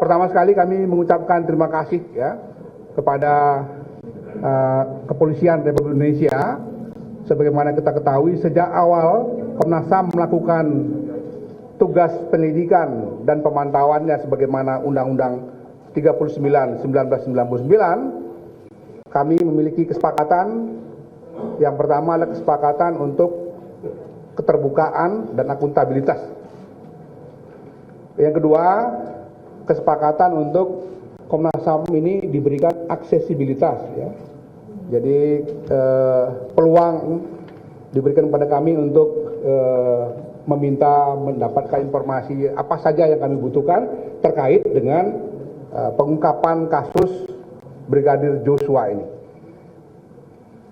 Pertama sekali kami mengucapkan terima kasih ya kepada Kepolisian Republik Indonesia. Sebagaimana kita ketahui, sejak awal Komnas HAM melakukan tugas penyelidikan dan pemantauannya sebagaimana Undang-Undang 39 1999, kami memiliki kesepakatan. Yang pertama adalah kesepakatan untuk keterbukaan dan akuntabilitas. Yang kedua, kesepakatan untuk Komnas HAM ini diberikan aksesibilitas ya. Jadi peluang diberikan kepada kami untuk meminta mendapatkan informasi apa saja yang kami butuhkan terkait dengan pengungkapan kasus Brigadir Joshua ini.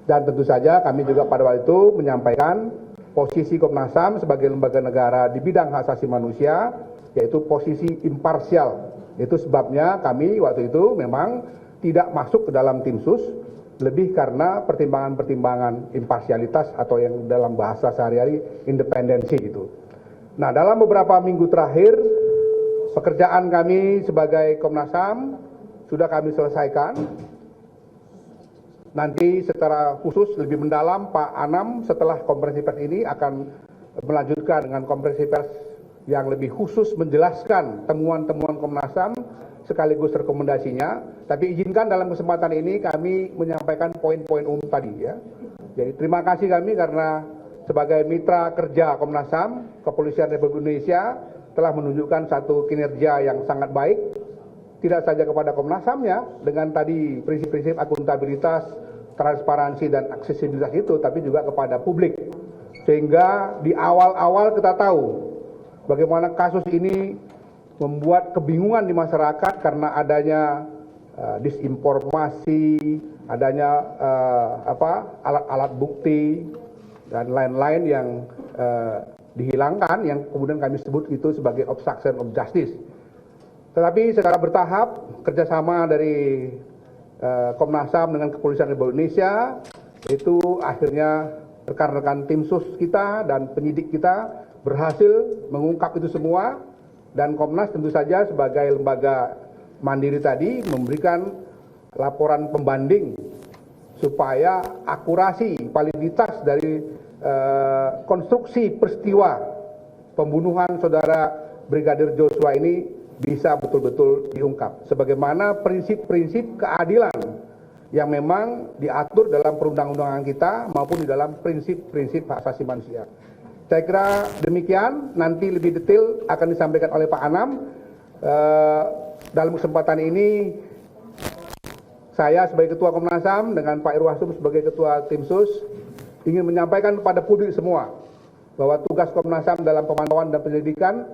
Dan tentu saja kami juga pada waktu itu menyampaikan posisi Komnas HAM sebagai lembaga negara di bidang hak asasi manusia, yaitu posisi imparsial. Itu sebabnya kami waktu itu memang tidak masuk ke dalam tim sus, lebih karena pertimbangan-pertimbangan imparsialitas atau yang dalam bahasa sehari-hari independensi gitu. Nah, dalam beberapa minggu terakhir, pekerjaan kami sebagai Komnas HAM sudah kami selesaikan. Nanti secara khusus lebih mendalam Pak Anam setelah konferensi pers ini akan melanjutkan dengan konferensi pers yang lebih khusus menjelaskan temuan-temuan Komnas HAM sekaligus rekomendasinya. Tapi izinkan dalam kesempatan ini kami menyampaikan poin-poin umum tadi ya. Jadi terima kasih kami karena sebagai mitra kerja Komnas HAM, Kepolisian Republik Indonesia telah menunjukkan satu kinerja yang sangat baik. Tidak saja kepada Komnas HAM-nya dengan tadi prinsip-prinsip akuntabilitas, transparansi dan aksesibilitas itu, tapi juga kepada publik. Sehingga di awal-awal kita tahu bagaimana kasus ini membuat kebingungan di masyarakat karena adanya disinformasi, adanya alat-alat bukti dan lain-lain yang dihilangkan, yang kemudian kami sebut itu sebagai obstruction of justice. Tetapi secara bertahap kerjasama dari Komnas HAM dengan Kepolisian Republik Indonesia itu akhirnya rekan-rekan tim sus kita dan penyidik kita berhasil mengungkap itu semua, dan Komnas tentu saja sebagai lembaga mandiri tadi memberikan laporan pembanding supaya akurasi validitas dari konstruksi peristiwa pembunuhan saudara Brigadir Joshua ini bisa betul-betul diungkap sebagaimana prinsip-prinsip keadilan yang memang diatur dalam perundang-undangan kita maupun di dalam prinsip-prinsip hak asasi manusia. Saya kira demikian, nanti lebih detail akan disampaikan oleh Pak Anam. Dalam kesempatan ini saya sebagai Ketua Komnas HAM dengan Pak Irwasum sebagai Ketua Tim Sus ingin menyampaikan kepada publik semua bahwa tugas Komnas HAM dalam pemantauan dan penyelidikan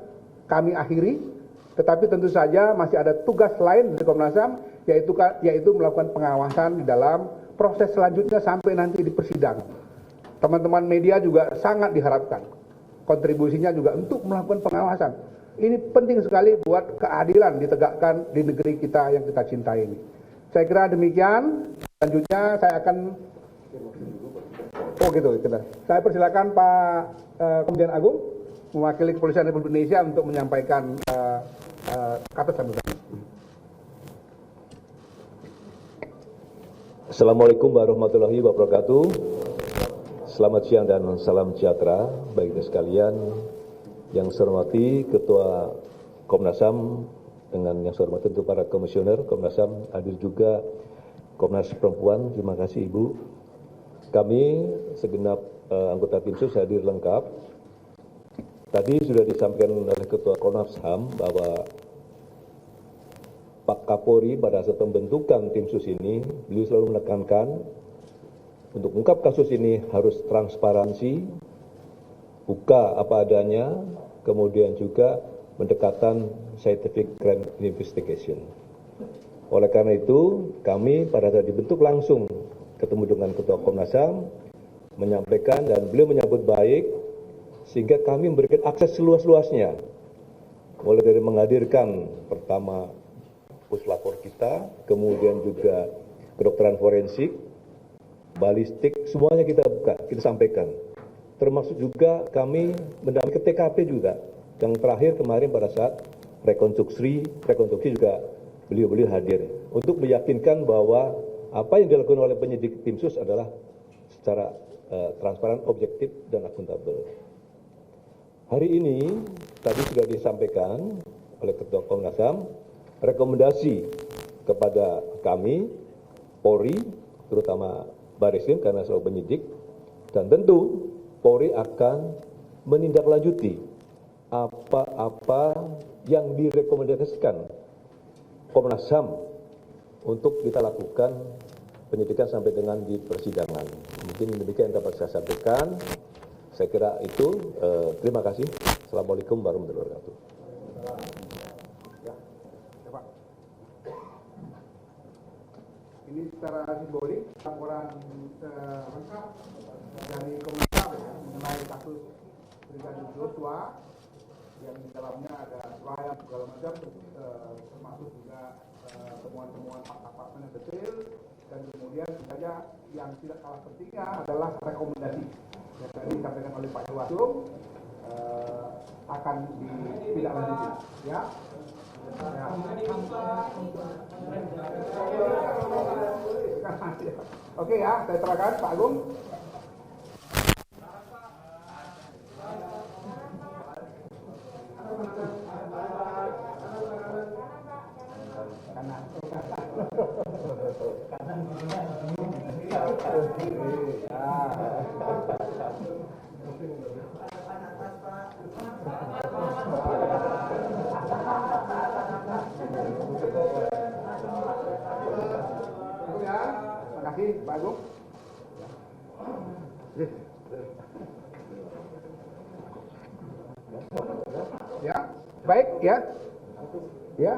kami akhiri. Tetapi tentu saja masih ada tugas lain dari Komnas HAM, yaitu melakukan pengawasan di dalam proses selanjutnya sampai nanti di persidangan. Teman-teman media juga sangat diharapkan kontribusinya juga untuk melakukan pengawasan. Ini penting sekali buat keadilan ditegakkan di negeri kita yang kita cintai ini. Saya kira demikian. Selanjutnya saya akan saya persilakan Pak Komjen Agung mewakili Kepolisian Republik Indonesia untuk menyampaikan kata sambutan. Assalamualaikum warahmatullahi wabarakatuh. Selamat siang dan salam sejahtera bagi kita sekalian. Yang saya hormati Ketua Komnas HAM dengan yang saya hormati untuk para komisioner Komnas HAM, hadir juga Komnas Perempuan. Terima kasih Ibu. Kami segenap anggota tim sus hadir lengkap. Tadi sudah disampaikan oleh Ketua Komnas HAM bahwa Pak Kapolri pada saat pembentukan tim sus ini, beliau selalu menekankan untuk mengungkap kasus ini harus transparansi, buka apa adanya, kemudian juga pendekatan scientific crime investigation. Oleh karena itu, kami pada saat dibentuk langsung ketemu dengan Ketua Komnas HAM, menyampaikan dan beliau menyambut baik, sehingga kami memberikan akses seluas-luasnya. Mulai dari menghadirkan pertama puslapor kita, kemudian juga kedokteran forensik, balistik, semuanya kita buka, kita sampaikan. Termasuk juga kami mendampingi ke TKP juga. Yang terakhir kemarin pada saat rekonstruksi juga beliau hadir untuk meyakinkan bahwa apa yang dilakukan oleh penyidik tim sus adalah secara transparan, objektif, dan akuntabel. Hari ini tadi sudah disampaikan oleh Ketua Komnas HAM rekomendasi kepada kami, Polri, terutama Bareskrim karena selalu penyidik, dan tentu Polri akan menindaklanjuti apa-apa yang direkomendasikan Komnas HAM untuk kita lakukan penyidikan sampai dengan di persidangan. Mungkin demikian yang dapat saya sampaikan. Saya kira itu. Terima kasih. Assalamualaikum warahmatullahi wabarakatuh. Ini secara simbolik laporan lengkap dari Komnas HAM mengenai kasus Brigadir Joshua yang di dalamnya ada rayap segala macam, termasuk juga temuan-temuan fakta-fakta yang detail, dan kemudian sebenarnya yang tidak kalah pentingnya adalah rekomendasi yang tadi disampaikan oleh Pak Irwasum akan ditindaklanjuti, ya. Oke ya, saya serahkan Pak Agung. Terima kasih Pak Agung. Ya, baik ya. Ya,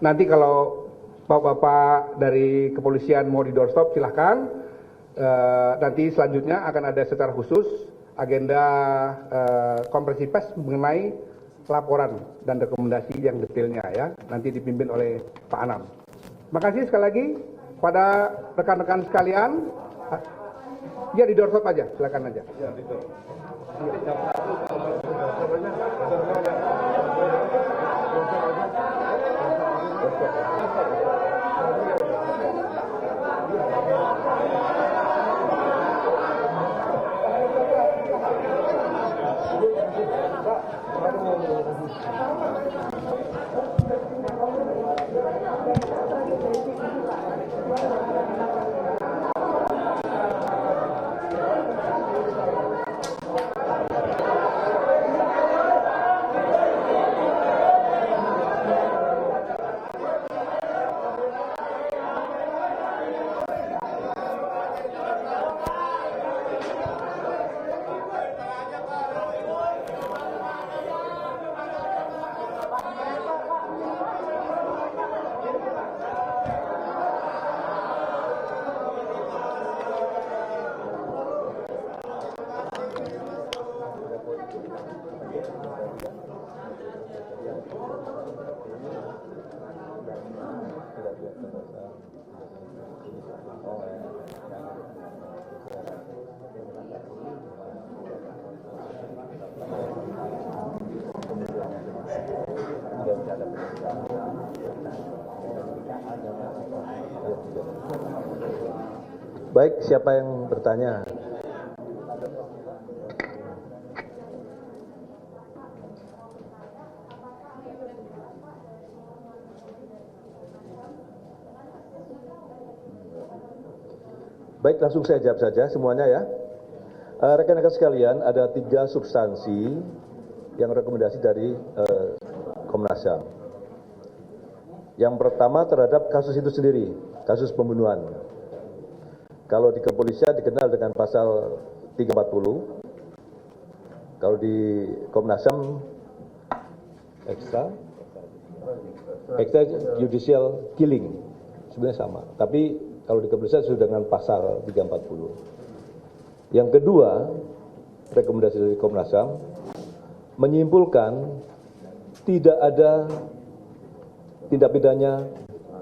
nanti kalau Bapak-bapak dari kepolisian mau di doorstop silahkan. Nanti selanjutnya akan ada secara khusus agenda konferensi pers mengenai laporan dan rekomendasi yang detailnya ya. Nanti dipimpin oleh Pak Anam. Terima kasih sekali lagi pada rekan-rekan sekalian. Ya di doorstop aja, silakan aja. Ya, di doorstop. Baik, siapa yang bertanya? Baik, langsung saya jawab saja semuanya ya. Rekan-rekan sekalian, ada 3 substansi yang rekomendasi dari Komnas HAM. Yang pertama terhadap kasus itu sendiri, kasus pembunuhan. Kalau di kepolisian dikenal dengan pasal 340, kalau di Komnas HAM extra judicial killing, sebenarnya sama. Tapi kalau di kepolisian sudah dengan pasal 340. Yang kedua, rekomendasi dari Komnas HAM menyimpulkan tidak ada tindak pidana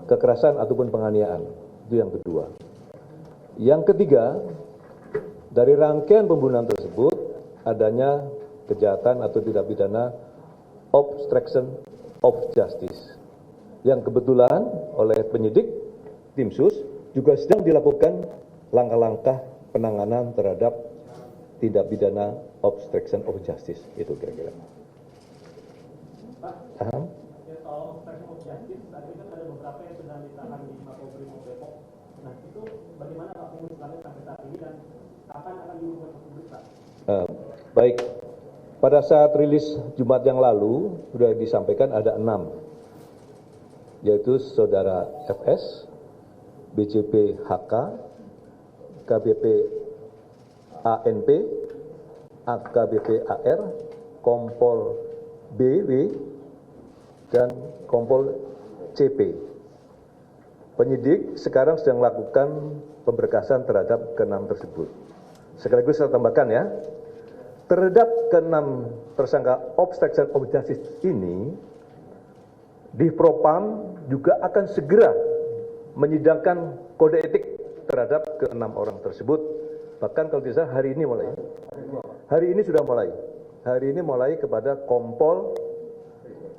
kekerasan ataupun penganiayaan. Itu yang kedua. Yang ketiga, dari rangkaian pembunuhan tersebut adanya kejahatan atau tindak pidana obstruction of justice. Yang kebetulan oleh penyidik tim sus juga sedang dilakukan langkah-langkah penanganan terhadap tindak pidana obstruction of justice. Itu kira-kira. Paham? Soal obstruction of justice, saat ini kan ada beberapa yang sedang ditahan di Makobrimob Depok. Nah, itu bagaimana Pak pengusutannya sampai saat ini dan kapan akan diumumkan ke publik, Pak? Baik, pada saat rilis Jumat yang lalu sudah disampaikan ada 6, yaitu Saudara FS, BJP HK, KBP ANP, AKBP AR, Kompol BW, dan Kompol CP. Penyidik sekarang sedang melakukan pemberkasan terhadap ke-6 tersebut. Sekaligus saya tambahkan ya, terhadap ke-6 tersangka obstruction of justice ini, di Propam juga akan segera menyidangkan kode etik terhadap ke-6 orang tersebut. Bahkan kalau tidak salah hari ini mulai. Hari ini sudah mulai. Hari ini mulai kepada Kompol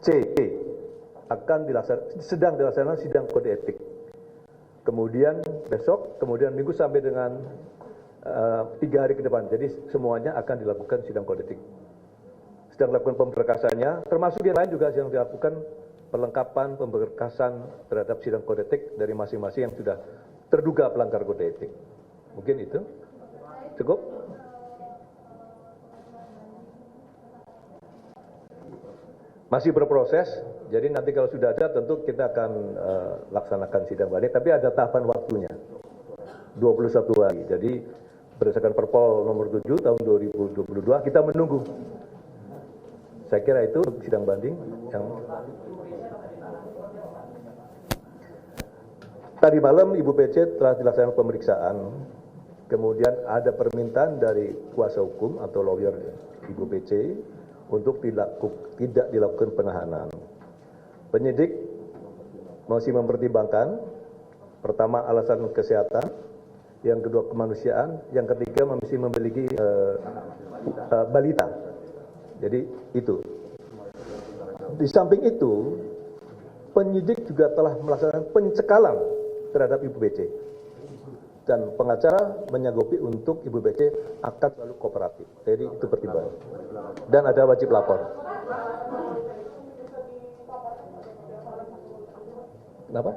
CP akan sedang dilaksanakan sidang kode etik. Kemudian besok, kemudian minggu sampai dengan 3 hari ke depan. Jadi semuanya akan dilakukan sidang kode etik. Sedang dilakukan pemberkasannya, termasuk yang lain juga sedang dilakukan perlengkapan pemberkasan terhadap sidang kode etik dari masing-masing yang sudah terduga pelanggar kode etik. Mungkin itu cukup. Masih berproses, jadi nanti kalau sudah ada tentu kita akan laksanakan sidang banding, tapi ada tahapan waktunya, 21 hari. Jadi berdasarkan Perpol nomor 7 tahun 2022, kita menunggu. Saya kira itu sidang banding yang tadi malam Ibu PC telah dilaksanakan pemeriksaan, kemudian ada permintaan dari kuasa hukum atau lawyer Ibu PC untuk tidak dilakukan penahanan. Penyidik masih mempertimbangkan, pertama alasan kesehatan, yang kedua kemanusiaan, yang ketiga masih memiliki balita. Jadi itu. Di samping itu, penyidik juga telah melaksanakan pencekalan terhadap Ibu BC. Dan pengacara menyanggupi untuk Ibu BC akan selalu kooperatif. Jadi itu pertimbangan. Dan ada wajib lapor. Kenapa?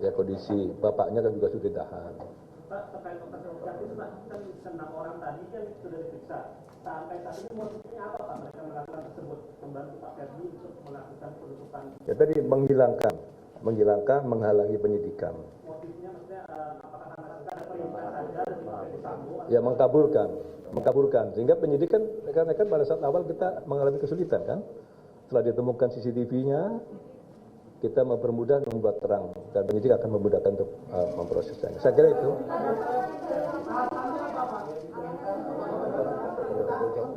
Ya kondisi bapaknya kan juga sudah ditahan. Pak, terkait obstruction of justice, Pak, kan 6 orang tadi kan sudah diperiksa. Sampai saat ini motifnya apa, Pak, mereka melakukan tersebut? Membantu Pak Ferdi untuk melakukan penutupan. Ya tadi menghilangkan, menghalangi penyidikan. Motifnya maksudnya apakah karena ada perintah saja dari Pak Ferdi Sambo? Ya mengkaburkan. Sehingga penyidikan, rekan-rekan pada saat awal kita mengalami kesulitan kan. Setelah ditemukan CCTV-nya, kita mempermudah membuat terang dan penyidik akan memudahkan untuk memprosesnya. Saya kira itu.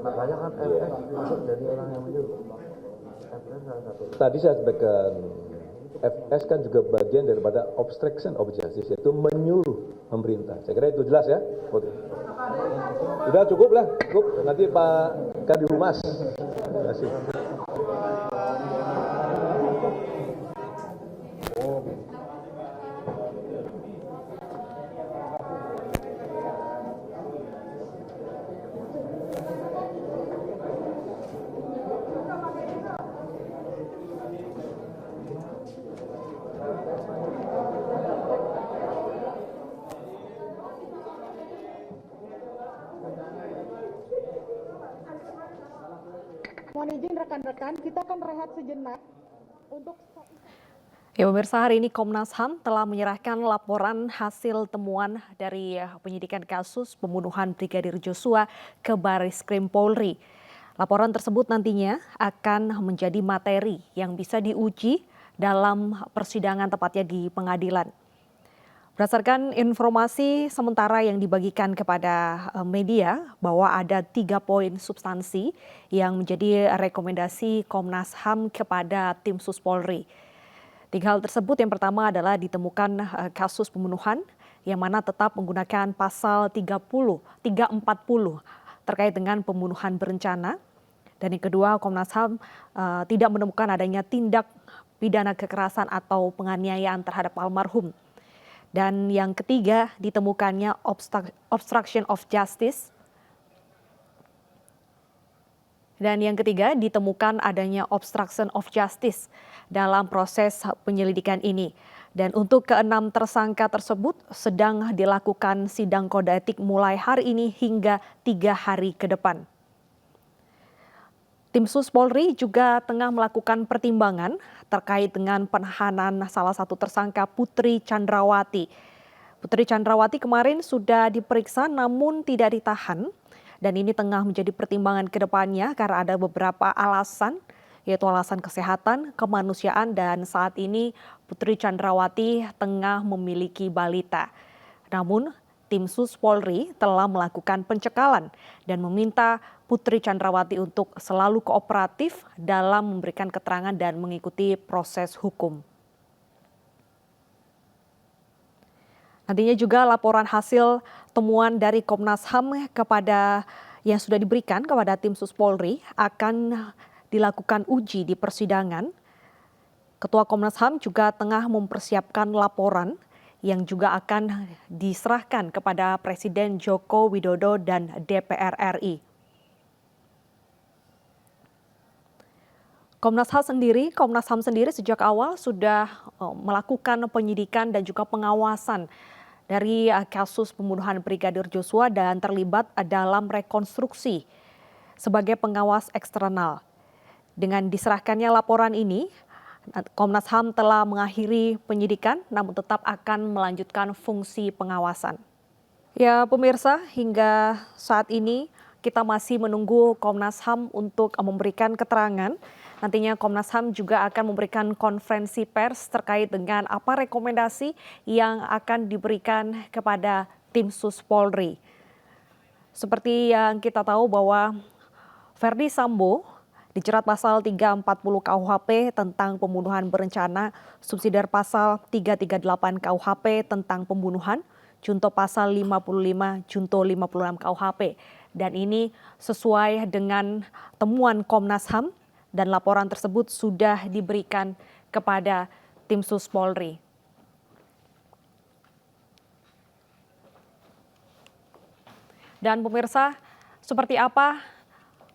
Makanya kan FS masuk dari orang yang menyuruh. Tadi saya sampaikan, FS kan juga bagian daripada obstruction of justice, yaitu menyuruh pemerintah. Saya kira itu jelas ya. Oke. Sudah cukup lah, cukup. Nanti Pak Kadif Humas. Terima kasih. Mohon izin rekan-rekan, kita akan rehat sejenak untuk... Ya pemirsa, hari ini Komnas HAM telah menyerahkan laporan hasil temuan dari penyidikan kasus pembunuhan Brigadir Joshua ke Barreskrim Polri. Laporan tersebut nantinya akan menjadi materi yang bisa diuji dalam persidangan tepatnya di pengadilan. Berdasarkan informasi sementara yang dibagikan kepada media bahwa ada 3 poin substansi yang menjadi rekomendasi Komnas HAM kepada tim Sus Polri. 3 hal tersebut yang pertama adalah ditemukan kasus pembunuhan yang mana tetap menggunakan pasal 340 terkait dengan pembunuhan berencana. Dan yang kedua, Komnas HAM tidak menemukan adanya tindak pidana kekerasan atau penganiayaan terhadap almarhum. Dan yang ketiga, ditemukannya obstruction of justice. Dan yang ketiga, ditemukan adanya obstruction of justice dalam proses penyelidikan ini. Dan untuk keenam tersangka tersebut sedang dilakukan sidang kode etik mulai hari ini hingga 3 hari ke depan. Tim Sus Polri juga tengah melakukan pertimbangan terkait dengan penahanan salah satu tersangka Putri Chandrawati. Putri Chandrawati kemarin sudah diperiksa namun tidak ditahan. Dan ini tengah menjadi pertimbangan ke depannya karena ada beberapa alasan, yaitu alasan kesehatan, kemanusiaan, dan saat ini Putri Chandrawati tengah memiliki balita. Namun, tim Sus Polri telah melakukan pencekalan dan meminta Putri Chandrawati untuk selalu kooperatif dalam memberikan keterangan dan mengikuti proses hukum. Nantinya juga laporan hasil temuan dari Komnas HAM yang sudah diberikan kepada tim Sus Polri akan dilakukan uji di persidangan. Ketua Komnas HAM juga tengah mempersiapkan laporan yang juga akan diserahkan kepada Presiden Joko Widodo dan DPR RI. Komnas HAM sendiri sejak awal sudah melakukan penyidikan dan juga pengawasan dari kasus pembunuhan Brigadir Joshua dan terlibat dalam rekonstruksi sebagai pengawas eksternal. Dengan diserahkannya laporan ini, Komnas HAM telah mengakhiri penyidikan namun tetap akan melanjutkan fungsi pengawasan. Ya pemirsa, hingga saat ini kita masih menunggu Komnas HAM untuk memberikan keterangan. Nantinya Komnas HAM juga akan memberikan konferensi pers terkait dengan apa rekomendasi yang akan diberikan kepada tim Sus Polri. Seperti yang kita tahu bahwa Verdi Sambo dijerat pasal 340 KUHP tentang pembunuhan berencana, subsidiar pasal 338 KUHP tentang pembunuhan, junto pasal 55, junto 56 KUHP. Dan ini sesuai dengan temuan Komnas HAM. Dan laporan tersebut sudah diberikan kepada tim Sus Polri. Dan pemirsa, seperti apa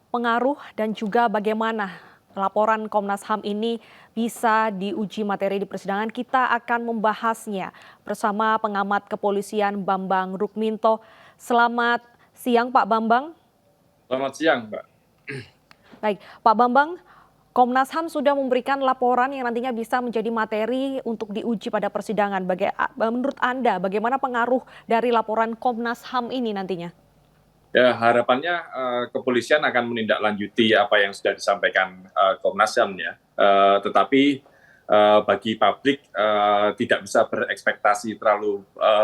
pengaruh dan juga bagaimana laporan Komnas HAM ini bisa diuji materi di persidangan? Kita akan membahasnya bersama pengamat kepolisian Bambang Rukminto. Selamat siang Pak Bambang. Selamat siang Mbak. Baik, Pak Bambang, Komnas HAM sudah memberikan laporan yang nantinya bisa menjadi materi untuk diuji pada persidangan. Menurut Anda, bagaimana pengaruh dari laporan Komnas HAM ini nantinya? Ya, harapannya kepolisian akan menindaklanjuti apa yang sudah disampaikan Komnas HAM ya. Tetapi bagi publik tidak bisa berekspektasi terlalu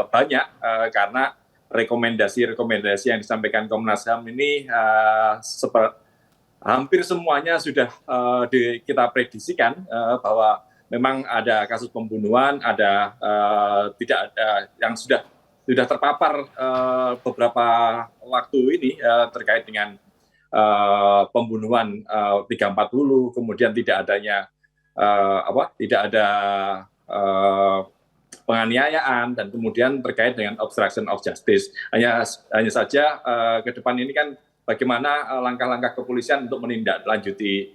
banyak karena rekomendasi-rekomendasi yang disampaikan Komnas HAM ini hampir semuanya sudah kita prediksikan bahwa memang ada kasus pembunuhan, tidak ada yang sudah terpapar beberapa waktu ini terkait dengan pembunuhan 340, kemudian tidak ada penganiayaan, dan kemudian terkait dengan obstruction of justice. Hanya saja ke depan ini kan bagaimana langkah-langkah kepolisian untuk menindaklanjuti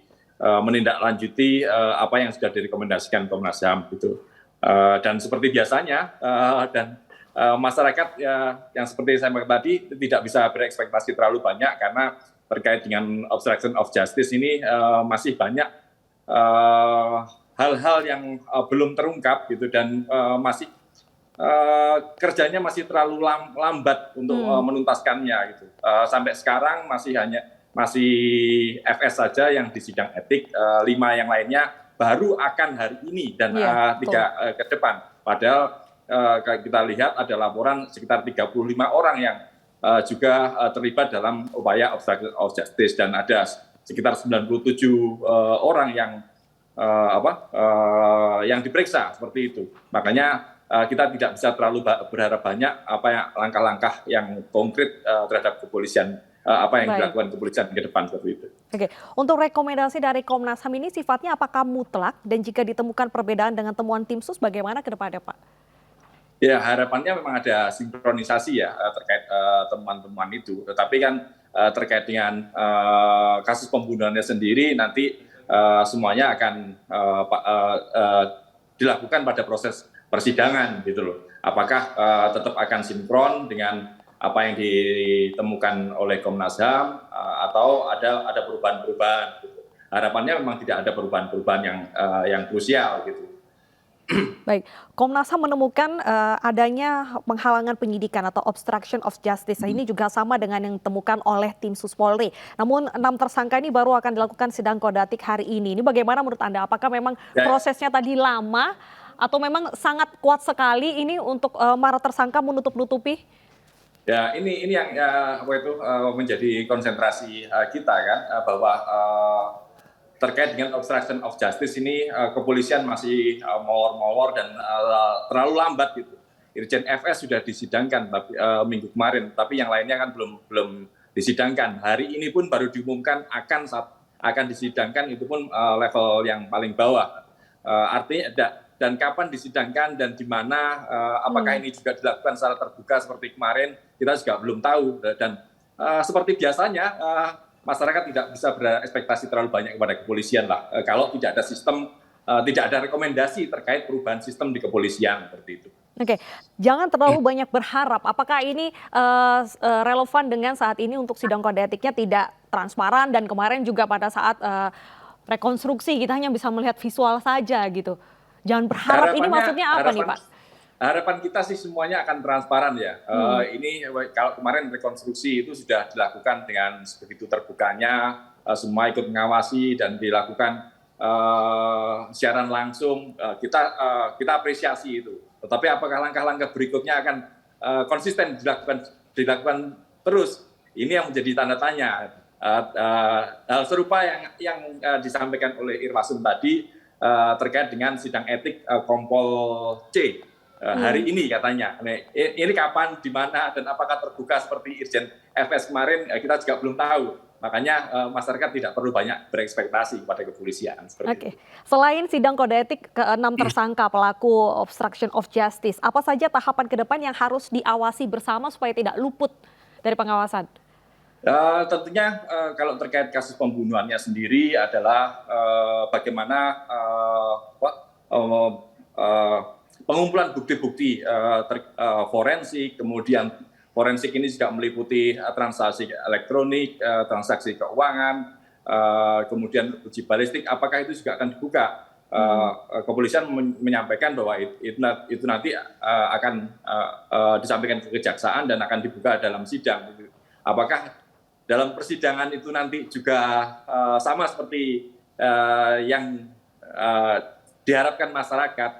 apa yang sudah direkomendasikan Komnas HAM gitu. Dan seperti biasanya masyarakat yang seperti saya bilang tadi tidak bisa berekspektasi terlalu banyak karena terkait dengan obstruction of justice ini masih banyak hal-hal yang belum terungkap gitu, dan masih kerjanya masih terlalu lambat untuk menuntaskannya gitu. Sampai sekarang masih FS saja yang di sidang etik, 5 yang lainnya baru akan hari ini dan 3 ke depan. Padahal kita lihat ada laporan sekitar 35 orang yang juga terlibat dalam upaya obstruction of justice, dan ada sekitar 97 orang yang diperiksa seperti itu. Makanya kita tidak bisa terlalu berharap banyak langkah-langkah yang konkret terhadap kepolisian, apa yang dilakukan kepolisian ke depan seperti itu. Oke, untuk rekomendasi dari Komnas HAM ini sifatnya apakah mutlak dan jika ditemukan perbedaan dengan temuan tim sus bagaimana ke depannya, Pak? Ya, harapannya memang ada sinkronisasi ya terkait temuan-temuan itu. Tetapi kan terkait dengan kasus pembunuhannya sendiri nanti semuanya akan dilakukan pada proses persidangan gitu loh. Apakah tetap akan sinkron dengan apa yang ditemukan oleh Komnas HAM atau ada perubahan-perubahan gitu. Harapannya memang tidak ada perubahan-perubahan yang krusial gitu. Baik, Komnas HAM menemukan adanya penghalangan penyidikan atau obstruction of justice. Ini juga sama dengan yang ditemukan oleh tim Sus Polri. Namun 6 tersangka ini baru akan dilakukan sidang kode etik hari ini. Ini bagaimana menurut Anda? Apakah memang prosesnya tadi lama atau memang sangat kuat sekali ini untuk para tersangka menutup-nutupi? Ya, ini yang menjadi konsentrasi kita kan, bahwa terkait dengan obstruction of justice ini kepolisian masih molor-molor dan terlalu lambat gitu. Irjen FS sudah disidangkan minggu kemarin, tapi yang lainnya kan belum disidangkan. Hari ini pun baru diumumkan akan disidangkan, itu pun level yang paling bawah. Artinya dan kapan disidangkan dan di mana, apakah ini juga dilakukan secara terbuka seperti kemarin, kita juga belum tahu. Dan seperti biasanya masyarakat tidak bisa berekspektasi terlalu banyak kepada kepolisian lah. Kalau tidak ada sistem, tidak ada rekomendasi terkait perubahan sistem di kepolisian seperti itu. Oke, jangan terlalu banyak berharap. Apakah ini relevan dengan saat ini untuk sidang kode etiknya tidak transparan dan kemarin juga pada saat rekonstruksi kita hanya bisa melihat visual saja gitu. Jangan berharap, ini maksudnya apa nih Pak? Harapan kita sih semuanya akan transparan ya. Ini kalau kemarin rekonstruksi itu sudah dilakukan dengan begitu terbukanya, semua ikut mengawasi dan dilakukan siaran langsung. Kita apresiasi itu. Tetapi apakah langkah-langkah berikutnya akan konsisten dilakukan terus? Ini yang menjadi tanda tanya. Hal serupa yang disampaikan oleh Irwasum tadi terkait dengan sidang etik Kompol C hari ini katanya. Ini kapan, di mana, dan apakah terbuka seperti Irjen FS kemarin, kita juga belum tahu. Makanya masyarakat tidak perlu banyak berekspektasi pada kepolisian. Oke. Selain sidang kode etik ke-6 tersangka pelaku obstruction of justice, apa saja tahapan ke depan yang harus diawasi bersama supaya tidak luput dari pengawasan? Tentunya kalau terkait kasus pembunuhannya sendiri adalah bagaimana pengumpulan bukti-bukti forensik, kemudian forensik ini juga meliputi transaksi elektronik, transaksi keuangan, kemudian uji balistik, apakah itu juga akan dibuka? Kepolisian menyampaikan bahwa itu nanti akan disampaikan ke kejaksaan dan akan dibuka dalam sidang. Apakah dalam persidangan itu nanti juga sama seperti yang diharapkan masyarakat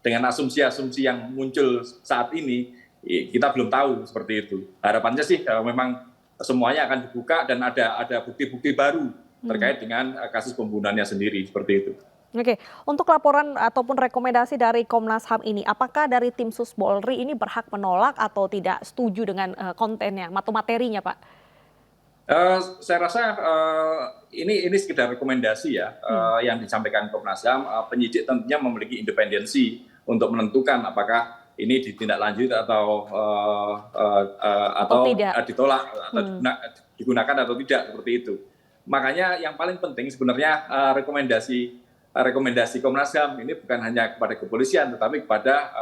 dengan asumsi-asumsi yang muncul saat ini, kita belum tahu seperti itu. Harapannya sih memang semuanya akan dibuka dan ada bukti-bukti baru terkait dengan kasus pembunuhannya sendiri seperti itu. Oke, untuk laporan ataupun rekomendasi dari Komnas HAM ini, apakah dari tim Sus Polri ini berhak menolak atau tidak setuju dengan kontennya atau materinya, Pak? Saya rasa ini sekedar rekomendasi ya yang disampaikan Komnas HAM. Penyidik tentunya memiliki independensi untuk menentukan apakah ini ditindaklanjuti atau ditolak atau digunakan atau tidak seperti itu. Makanya yang paling penting sebenarnya rekomendasi Komnas HAM ini bukan hanya kepada kepolisian tetapi kepada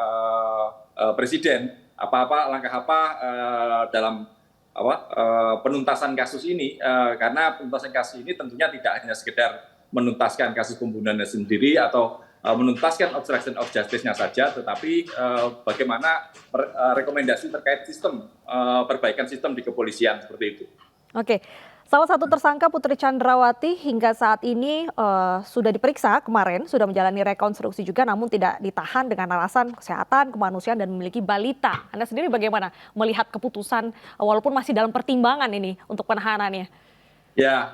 Presiden. Langkah apa dalam penuntasan kasus ini, karena penuntasan kasus ini tentunya tidak hanya sekedar menuntaskan kasus pembunuhannya sendiri atau menuntaskan obstruction of justice-nya saja, tetapi bagaimana rekomendasi terkait sistem, perbaikan sistem di kepolisian seperti itu. Oke. Salah satu tersangka Putri Chandrawati hingga saat ini sudah diperiksa kemarin, sudah menjalani rekonstruksi juga namun tidak ditahan dengan alasan kesehatan, kemanusiaan dan memiliki balita. Anda sendiri bagaimana melihat keputusan walaupun masih dalam pertimbangan ini untuk penahanannya? Ya,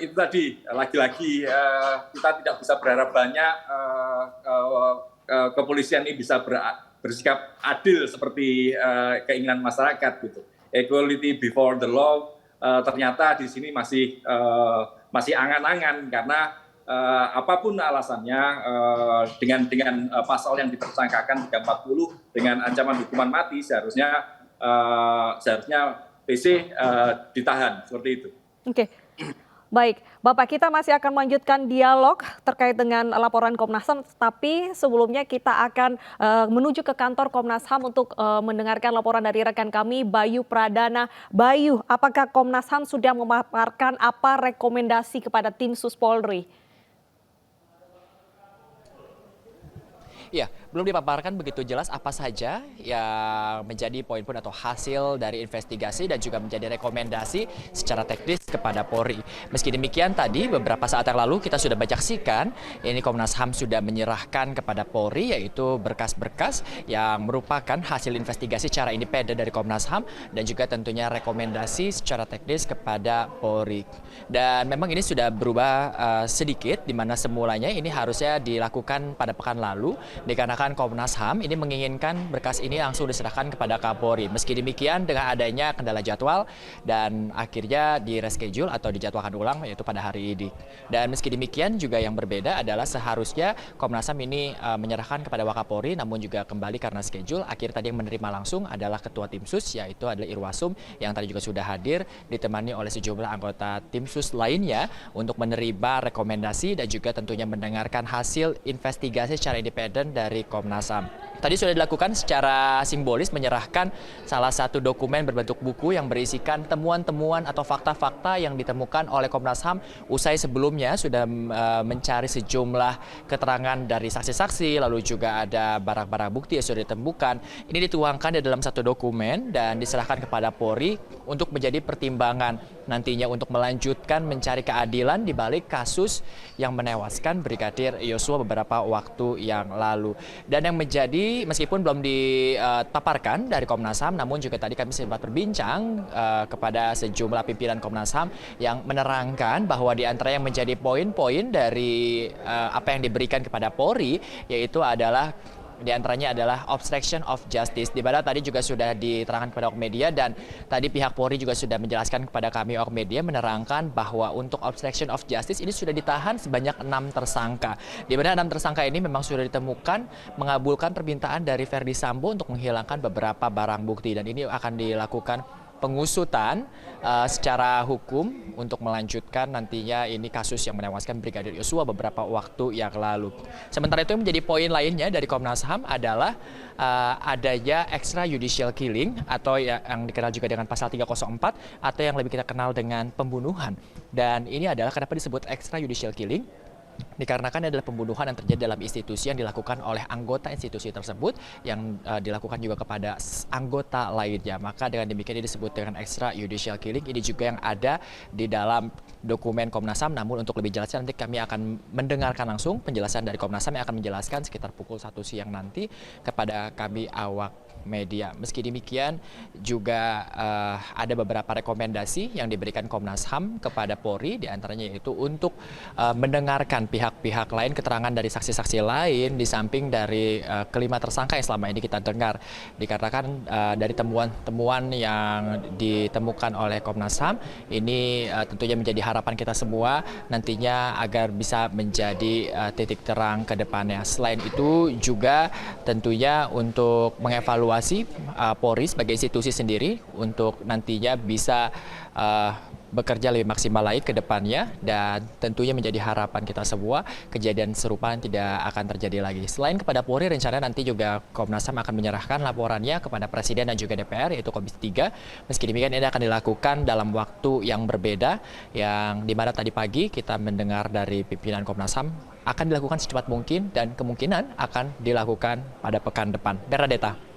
itu tadi lagi-lagi kita tidak bisa berharap banyak kepolisian ini bisa bersikap adil seperti keinginan masyarakat gitu. Equality before the law ternyata di sini masih angan-angan karena apapun alasannya dengan pasal yang ditersangkakan 340 dengan ancaman hukuman mati seharusnya PC ditahan seperti itu. Oke. Baik, Bapak, kita masih akan melanjutkan dialog terkait dengan laporan Komnas HAM, tapi sebelumnya kita akan menuju ke kantor Komnas HAM untuk mendengarkan laporan dari rekan kami, Bayu Pradana. Bayu, apakah Komnas HAM sudah memaparkan apa rekomendasi kepada tim Sus Polri? Ya, belum dipaparkan begitu jelas apa saja yang menjadi poin-poin atau hasil dari investigasi dan juga menjadi rekomendasi secara teknis kepada Polri. Meski demikian tadi beberapa saat yang lalu kita sudah saksikan ini Komnas HAM sudah menyerahkan kepada Polri yaitu berkas-berkas yang merupakan hasil investigasi secara independen dari Komnas HAM dan juga tentunya rekomendasi secara teknis kepada Polri. Dan memang ini sudah berubah sedikit di mana semulanya ini harusnya dilakukan pada pekan lalu dikarenakan Komnas HAM ini menginginkan berkas ini langsung diserahkan kepada Kapolri. Meski demikian dengan adanya kendala jadwal dan akhirnya di reschedule atau dijadwalkan ulang yaitu pada hari ini. Dan meski demikian juga yang berbeda adalah seharusnya Komnas HAM ini menyerahkan kepada Wakapolri namun juga kembali karena schedule akhir tadi yang menerima langsung adalah Ketua Tim Sus yaitu adalah Irwasum yang tadi juga sudah hadir ditemani oleh sejumlah anggota Tim Sus lainnya untuk menerima rekomendasi dan juga tentunya mendengarkan hasil investigasi secara independen dari Komnas HAM. Tadi sudah dilakukan secara simbolis menyerahkan salah satu dokumen berbentuk buku yang berisikan temuan-temuan atau fakta-fakta yang ditemukan oleh Komnas HAM usai sebelumnya sudah mencari sejumlah keterangan dari saksi-saksi lalu juga ada barang-barang bukti yang sudah ditemukan. Ini dituangkan di dalam satu dokumen dan diserahkan kepada Polri untuk menjadi pertimbangan nantinya untuk melanjutkan mencari keadilan di balik kasus yang menewaskan Brigadir Yosua beberapa waktu yang lalu. Dan yang menjadi meskipun belum dipaparkan dari Komnas HAM namun juga tadi kami sempat berbincang kepada sejumlah pimpinan Komnas HAM yang menerangkan bahwa di antara yang menjadi poin-poin dari apa yang diberikan kepada Polri yaitu adalah di antaranya adalah obstruction of justice, di mana tadi juga sudah diterangkan kepada awak media dan tadi pihak Polri juga sudah menjelaskan kepada kami awak media menerangkan bahwa untuk obstruction of justice ini sudah ditahan sebanyak 6 tersangka. Di mana 6 tersangka ini memang sudah ditemukan mengabulkan permintaan dari Verdi Sambo untuk menghilangkan beberapa barang bukti dan ini akan dilakukan pengusutan secara hukum untuk melanjutkan nantinya ini kasus yang menewaskan Brigadir Yosua beberapa waktu yang lalu. Sementara itu yang menjadi poin lainnya dari Komnas HAM adalah adanya extrajudicial killing atau yang dikenal juga dengan pasal 304 atau yang lebih kita kenal dengan pembunuhan. Dan ini adalah kenapa disebut extrajudicial killing? Dikarenakan adalah pembunuhan yang terjadi dalam institusi yang dilakukan oleh anggota institusi tersebut yang dilakukan juga kepada anggota lainnya. Maka dengan demikian ini disebut dengan extrajudicial killing. Ini juga yang ada di dalam dokumen Komnas HAM. Namun untuk lebih jelasnya nanti kami akan mendengarkan langsung penjelasan dari Komnas HAM yang akan menjelaskan sekitar pukul 1 siang nanti kepada kami awak media. Meski demikian juga ada beberapa rekomendasi yang diberikan Komnas HAM kepada Polri diantaranya yaitu untuk mendengarkan pihak-pihak lain keterangan dari saksi-saksi lain di samping dari kelima tersangka yang selama ini kita dengar dikatakan dari temuan-temuan yang ditemukan oleh Komnas HAM ini tentunya menjadi harapan kita semua nantinya agar bisa menjadi titik terang ke depannya. Selain itu juga tentunya untuk mengevaluasi Polri sebagai institusi sendiri untuk nantinya bisa bekerja lebih maksimal lagi ke depannya dan tentunya menjadi harapan kita semua kejadian serupa tidak akan terjadi lagi. Selain kepada Polri, rencana nanti juga Komnas HAM akan menyerahkan laporannya kepada Presiden dan juga DPR yaitu Komisi 3. Meski demikian ini akan dilakukan dalam waktu yang berbeda yang dimana tadi pagi kita mendengar dari pimpinan Komnas HAM akan dilakukan secepat mungkin dan kemungkinan akan dilakukan pada pekan depan. Bernadetta.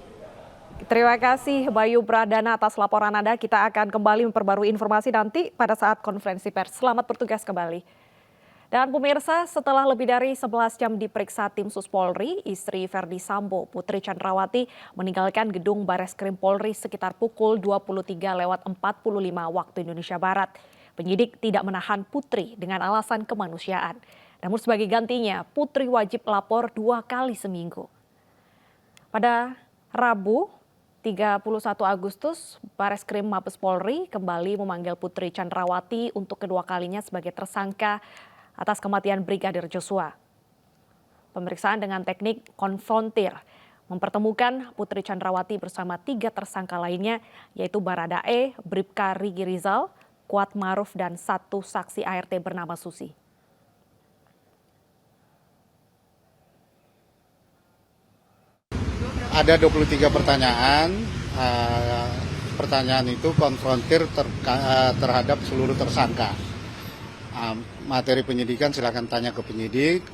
Terima kasih Bayu Pradana atas laporan Anda. Kita akan kembali memperbarui informasi nanti pada saat konferensi pers. Selamat bertugas kembali. Dan pemirsa, setelah lebih dari 11 jam diperiksa tim Sus Polri, istri Verdi Sambo, Putri Chandrawati, meninggalkan gedung Bareskrim Polri sekitar pukul 23:45 waktu Indonesia Barat. Penyidik tidak menahan Putri dengan alasan kemanusiaan. Namun sebagai gantinya, Putri wajib lapor 2 kali seminggu. Pada Rabu 31 Agustus, Bareskrim Mabes Polri kembali memanggil Putri Chandrawati untuk kedua kalinya sebagai tersangka atas kematian Brigadir Joshua. Pemeriksaan dengan teknik konfrontir mempertemukan Putri Chandrawati bersama 3 tersangka lainnya, yaitu Baradae, Bribka Rigi Rizal, Kuat Maruf, dan 1 saksi ART bernama Susi. Ada 23 pertanyaan. Pertanyaan itu konfrontir terhadap seluruh tersangka. Materi penyidikan silakan tanya ke penyidik.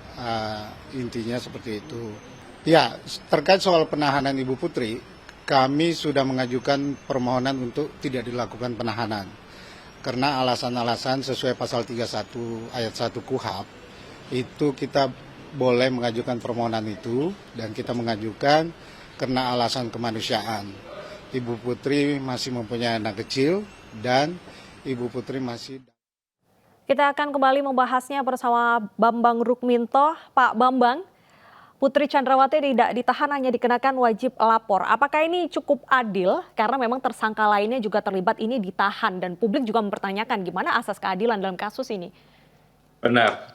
Intinya seperti itu. Ya, terkait soal penahanan Ibu Putri, kami sudah mengajukan permohonan untuk tidak dilakukan penahanan. Karena alasan-alasan sesuai pasal 31 ayat 1 KUHP, itu kita boleh mengajukan permohonan itu, dan kita mengajukan karena alasan kemanusiaan. Ibu Putri masih mempunyai anak kecil dan Ibu Putri masih... Kita akan kembali membahasnya bersama Bambang Rukminto. Pak Bambang, Putri Chandrawati tidak ditahan, hanya dikenakan wajib lapor. Apakah ini cukup adil? Karena memang tersangka lainnya juga terlibat, ini ditahan. Dan publik juga mempertanyakan gimana asas keadilan dalam kasus ini. Benar,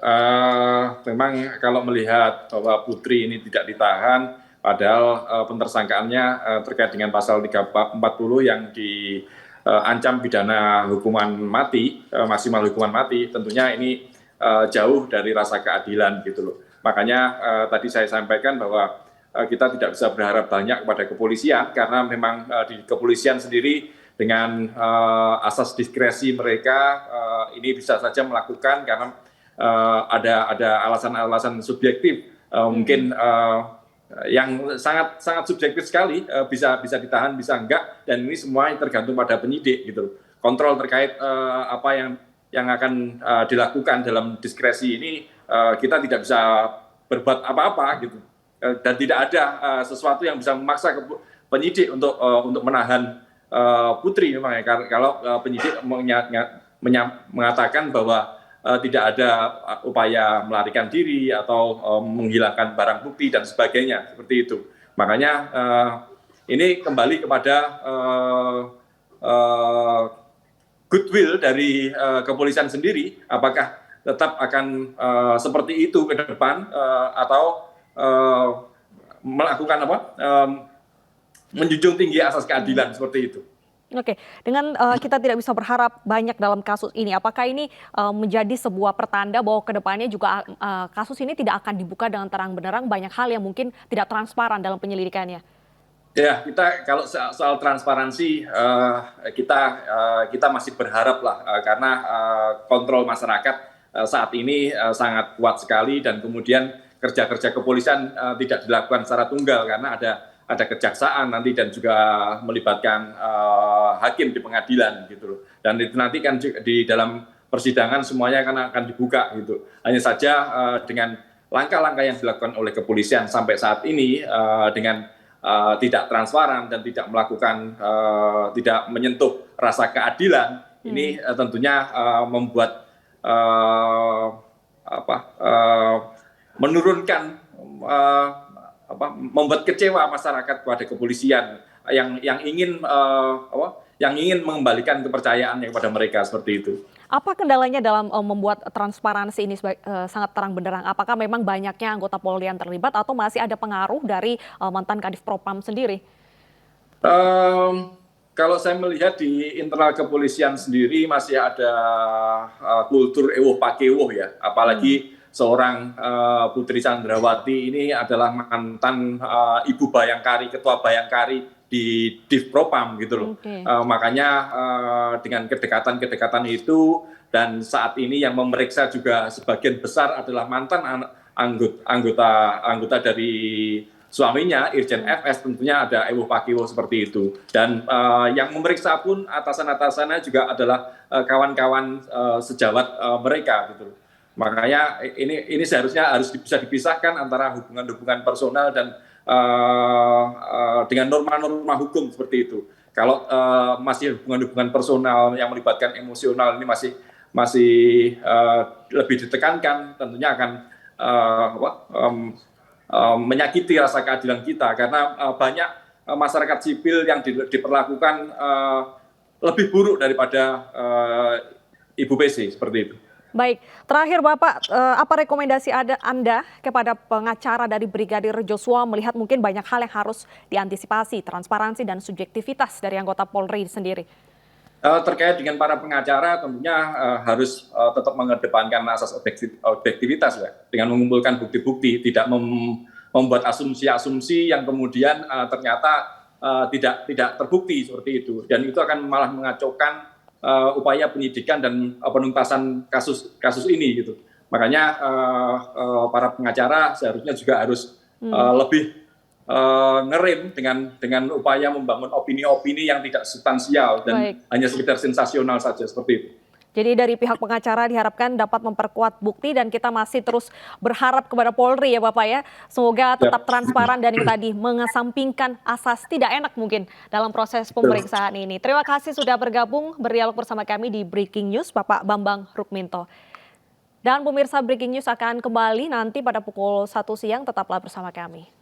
memang kalau melihat bahwa Putri ini tidak ditahan, padahal pentersangkaannya terkait dengan pasal 340 yang diancam pidana hukuman mati, maksimal hukuman mati, tentunya ini jauh dari rasa keadilan gitu loh. Makanya tadi saya sampaikan bahwa kita tidak bisa berharap banyak kepada kepolisian, karena memang di kepolisian sendiri dengan asas diskresi mereka ini bisa saja melakukan karena ada alasan-alasan subjektif, mungkin yang sangat subjektif sekali, bisa ditahan, bisa enggak, dan ini semua tergantung pada penyidik gitu. Kontrol terkait apa yang akan dilakukan dalam diskresi ini, kita tidak bisa berbuat apa-apa gitu, dan tidak ada sesuatu yang bisa memaksa penyidik untuk menahan Putri. Memang kalau penyidik mengatakan bahwa tidak ada upaya melarikan diri atau menghilangkan barang bukti dan sebagainya, seperti itu. Makanya ini kembali kepada goodwill dari kepolisian sendiri, apakah tetap akan seperti itu ke depan atau melakukan menjunjung tinggi asas keadilan seperti itu. Oke, dengan kita tidak bisa berharap banyak dalam kasus ini, apakah ini menjadi sebuah pertanda bahwa kedepannya juga kasus ini tidak akan dibuka dengan terang benderang, banyak hal yang mungkin tidak transparan dalam penyelidikannya? Ya, kita kalau soal transparansi kita masih berharap lah, karena kontrol masyarakat saat ini sangat kuat sekali, dan kemudian kerja-kerja kepolisian tidak dilakukan secara tunggal karena ada kejaksaan nanti dan juga melibatkan hakim di pengadilan gitu loh. Dan itu nanti kan di dalam persidangan semuanya akan dibuka gitu. Hanya saja dengan langkah-langkah yang dilakukan oleh kepolisian sampai saat ini dengan tidak transparan dan tidak melakukan tidak menyentuh rasa keadilan, ini tentunya membuat menurunkan membuat kecewa masyarakat kepada kepolisian yang ingin mengembalikan kepercayaannya kepada mereka, seperti itu. Apa kendalanya dalam membuat transparansi ini sangat terang benderang? Apakah memang banyaknya anggota Polri yang terlibat atau masih ada pengaruh dari mantan Kadif Propam sendiri? Kalau saya melihat di internal kepolisian sendiri masih ada kultur ewuh pakewuh ya, apalagi seorang Putri Chandrawati ini adalah mantan Ibu Bayangkari, Ketua Bayangkari di Div Propam gitu loh. Makanya dengan kedekatan itu, dan saat ini yang memeriksa juga sebagian besar adalah mantan anggota dari suaminya, Irjen FS, tentunya ada ewuh pakewuh seperti itu. Dan yang memeriksa pun atasan-atasannya juga adalah kawan-kawan sejawat mereka gitu. Makanya ini seharusnya harus bisa dipisahkan antara hubungan-hubungan personal dan dengan norma-norma hukum seperti itu. Kalau masih hubungan-hubungan personal yang melibatkan emosional, ini masih lebih ditekankan, tentunya akan menyakiti rasa keadilan kita karena banyak masyarakat sipil yang diperlakukan lebih buruk daripada Ibu PC seperti itu. Baik, terakhir Bapak, apa rekomendasi Anda kepada pengacara dari Brigadir Joshua melihat mungkin banyak hal yang harus diantisipasi, transparansi dan subjektivitas dari anggota Polri sendiri? Terkait dengan para pengacara tentunya harus tetap mengedepankan asas objektivitas ya, dengan mengumpulkan bukti-bukti, tidak membuat asumsi-asumsi yang kemudian ternyata tidak terbukti seperti itu, dan itu akan malah mengacaukan upaya penyidikan dan penuntasan kasus ini gitu. Makanya para pengacara seharusnya juga harus lebih ngerem dengan upaya membangun opini-opini yang tidak substansial dan hanya sekedar sensasional saja seperti itu. Jadi dari pihak pengacara diharapkan dapat memperkuat bukti dan kita masih terus berharap kepada Polri ya Bapak ya. Semoga tetap transparan dan yang tadi mengesampingkan asas tidak enak mungkin dalam proses pemeriksaan ini. Terima kasih sudah bergabung berdialog bersama kami di Breaking News Bapak Bambang Rukminto. Dan pemirsa Breaking News akan kembali nanti pada pukul 1 siang, tetaplah bersama kami.